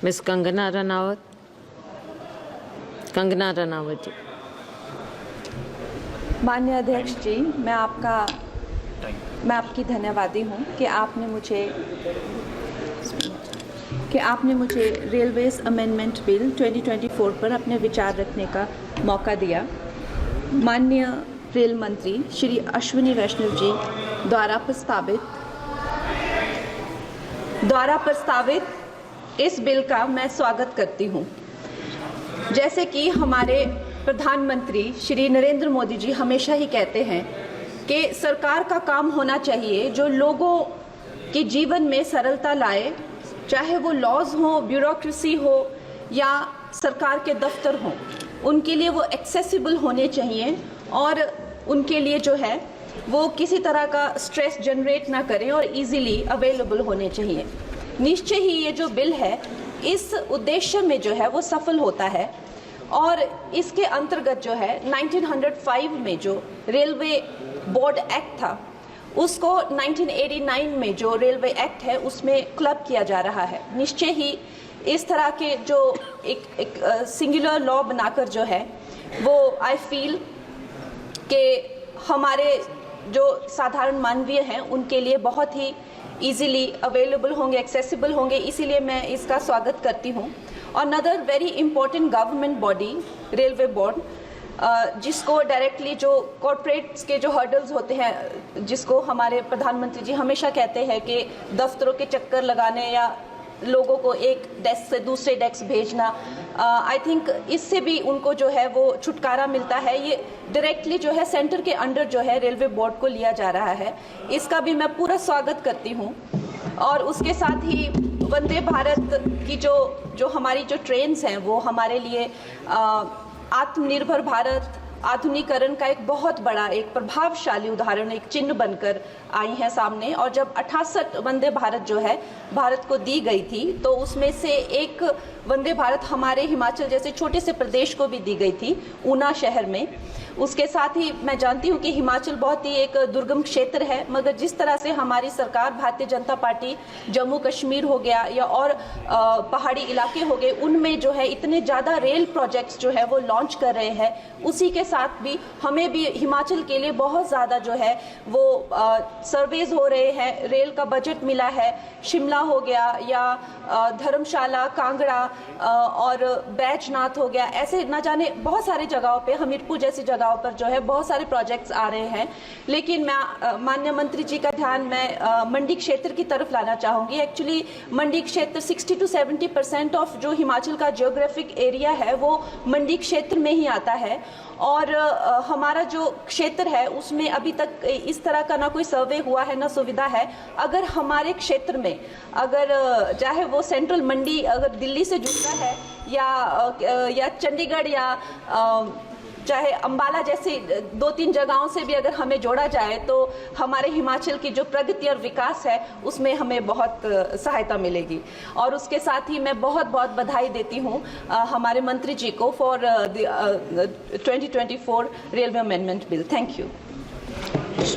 Miss Kangana Ranaut जी। माननीय अध्यक्ष जी, मैं आपकी धन्यवादी हूँ कि आपने मुझे रेलवेज अमेंडमेंट बिल 2024 पर अपने विचार रखने का मौका दिया। माननीय रेल मंत्री श्री अश्विनी वैष्णव जी द्वारा प्रस्तावित इस बिल का मैं स्वागत करती हूँ। जैसे कि हमारे प्रधानमंत्री श्री नरेंद्र मोदी जी हमेशा ही कहते हैं कि सरकार का काम होना चाहिए जो लोगों के जीवन में सरलता लाए, चाहे वो लॉज हो, ब्यूरोक्रेसी हो या सरकार के दफ्तर हों, उनके लिए वो एक्सेसिबल होने चाहिए और उनके लिए जो है वो किसी तरह का स्ट्रेस जनरेट ना करें और इजीली अवेलेबल होने चाहिए। निश्चय ही ये जो बिल है इस उद्देश्य में जो है वो सफल होता है और इसके अंतर्गत जो है 1905 में जो रेलवे बोर्ड एक्ट था उसको 1989 में जो रेलवे एक्ट है उसमें क्लब किया जा रहा है। निश्चय ही इस तरह के जो एक सिंगुलर लॉ बनाकर जो है वो आई फील कि हमारे जो साधारण मानवीय हैं उनके लिए बहुत ही इजीली अवेलेबल होंगे, एक्सेसिबल होंगे, इसीलिए मैं इसका स्वागत करती हूँ। Another very important government body railway board, जिसको डायरेक्टली जो कॉर्पोरेट्स के जो हर्डल्स होते हैं, जिसको हमारे प्रधानमंत्री जी हमेशा कहते हैं कि दफ्तरों के चक्कर लगाने या लोगों को एक डेस्क से दूसरे डेस्क भेजना, आई थिंक इससे भी उनको जो है वो छुटकारा मिलता है। ये डायरेक्टली जो है सेंटर के अंडर जो है रेलवे बोर्ड को लिया जा रहा है, इसका भी मैं पूरा स्वागत करती हूँ। और उसके साथ ही वंदे भारत की जो हमारी जो ट्रेन्स हैं वो हमारे लिए आत्मनिर्भर भारत आधुनिकीकरण का एक बहुत बड़ा, एक प्रभावशाली उदाहरण, एक चिन्ह बनकर आई है सामने। और जब 68 वंदे भारत जो है भारत को दी गई थी तो उसमें से एक वंदे भारत हमारे हिमाचल जैसे छोटे से प्रदेश को भी दी गई थी, ऊना शहर में। उसके साथ ही मैं जानती हूँ कि हिमाचल बहुत ही एक दुर्गम क्षेत्र है, मगर जिस तरह से हमारी सरकार भारतीय जनता पार्टी जम्मू कश्मीर हो गया या और पहाड़ी इलाके हो गए, उनमें जो है इतने ज़्यादा रेल प्रोजेक्ट्स जो है वो लॉन्च कर रहे हैं, उसी के साथ भी हमें भी हिमाचल के लिए बहुत ज़्यादा जो है वो सर्वेज हो रहे हैं, रेल का बजट मिला है। शिमला हो गया या धर्मशाला, कांगड़ा और बैजनाथ हो गया, ऐसे ना जाने बहुत सारे जगहों पे, हमीरपुर जैसी जगहों पर जो है बहुत सारे प्रोजेक्ट्स आ रहे हैं। लेकिन मैं माननीय मंत्री जी का ध्यान मैं मंडी क्षेत्र की तरफ लाना चाहूँगी। एक्चुअली मंडी क्षेत्र 60 to 70% ऑफ जो हिमाचल का जियोग्राफिक एरिया है वो मंडी क्षेत्र में ही आता है और हमारा जो क्षेत्र है उसमें अभी तक इस तरह का ना कोई सर्वे हुआ है ना सुविधा है। अगर हमारे क्षेत्र में अगर चाहे वो सेंट्रल मंडी अगर दिल्ली से जुड़ता है या चंडीगढ़ या चाहे अंबाला जैसी 2-3 जगहों से भी अगर हमें जोड़ा जाए तो हमारे हिमाचल की जो प्रगति और विकास है उसमें हमें बहुत सहायता मिलेगी। और उसके साथ ही मैं बहुत बहुत बधाई देती हूँ हमारे मंत्री जी को for 2024 railway amendment bill. Thank you.